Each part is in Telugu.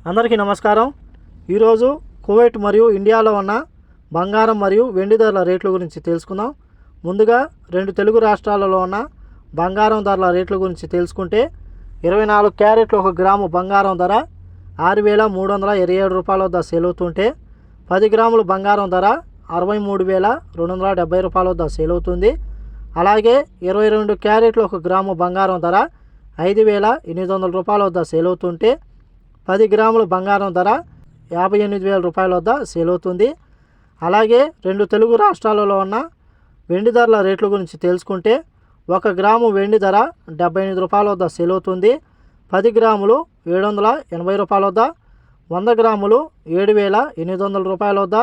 అందరికీ నమస్కారం। ఈరోజు కువైట్ మరియు ఇండియాలో ఉన్న బంగారం మరియు వెండి ధరల రేట్ల గురించి తెలుసుకుందాం। ముందుగా రెండు తెలుగు రాష్ట్రాలలో ఉన్న బంగారం ధరల రేట్ల గురించి తెలుసుకుంటే 24 క్యారెట్లు 1 గ్రాము బంగారం ధర 6327 రూపాయల వద్ద సేల్ అవుతుంటే 10 గ్రాముల బంగారం ధర 63270 రూపాయల వద్ద సేల్ అవుతుంది। అలాగే 22 క్యారెట్లు 1 గ్రాము బంగారం ధర 5800 రూపాయల వద్ద సేల్ అవుతుంటే 10 గ్రాముల బంగారం ధర 58000 రూపాయల వద్ద సేల్ అవుతుంది। అలాగే రెండు తెలుగు రాష్ట్రాలలో ఉన్న వెండి ధరల రేట్ల గురించి తెలుసుకుంటే 1 గ్రాము వెండి ధర 78 రూపాయల వద్ద సేల్ అవుతుంది। 10 గ్రాములు 780 రూపాయల వద్ద, 100 గ్రాములు 7800 రూపాయల వద్ద,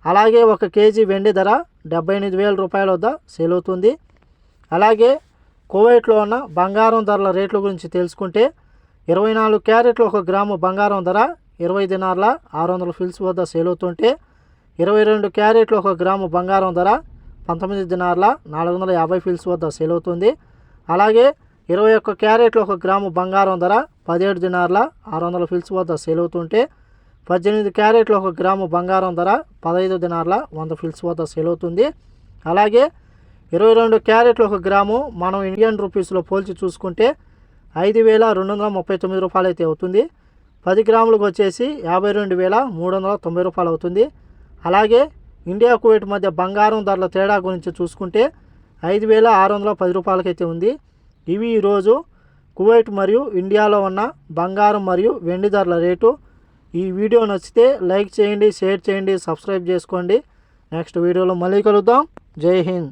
అలాగే 1 కేజీ వెండి ధర 78000 రూపాయల వద్ద సేల్ అవుతుంది। అలాగే కువైట్లో ఉన్న బంగారం ధరల రేట్ల గురించి తెలుసుకుంటే 24 క్యారెట్లు 1 గ్రాము బంగారం ధర 20 దినార్ల 600 ఫిల్స్ వద్ద సేల్ అవుతుంటే 22 క్యారెట్లు 1 గ్రాము బంగారం ధర 19 దినార్ల 450 ఫిల్స్ వద్ద సేల్ అవుతుంది। అలాగే 21 క్యారెట్లు 1 గ్రాము బంగారం ధర 17 దినార్ల 600 ఫిల్స్ వద్ద సేల్ అవుతుంటే 18 క్యారెట్లు 1 గ్రాము బంగారం ధర 15 దినార్ల 100 ఫిల్స్ వద్ద సేల్ అవుతుంది। అలాగే 22 క్యారెట్లు 1 గ్రాము మనం ఇండియన్ రూపీస్లో పోల్చి చూసుకుంటే 5239 రూపాయలు అయితే అవుతుంది। 10 గ్రాములకు వచ్చేసి 52390 రూపాయలు అవుతుంది। అలాగే ఇండియా కువైట్ మధ్య బంగారం ధరల తేడా గురించి చూసుకుంటే 5610 రూపాయలకైతే ఉంది। ఇవి ఈరోజు కువైట్ మరియు ఇండియాలో ఉన్న బంగారం మరియు వెండి ధరల రేటు। ఈ వీడియో నచ్చితే లైక్ చేయండి, షేర్ చేయండి, సబ్స్క్రైబ్ చేసుకోండి। నెక్స్ట్ వీడియోలో మళ్ళీ కలుద్దాం। జై హింద్।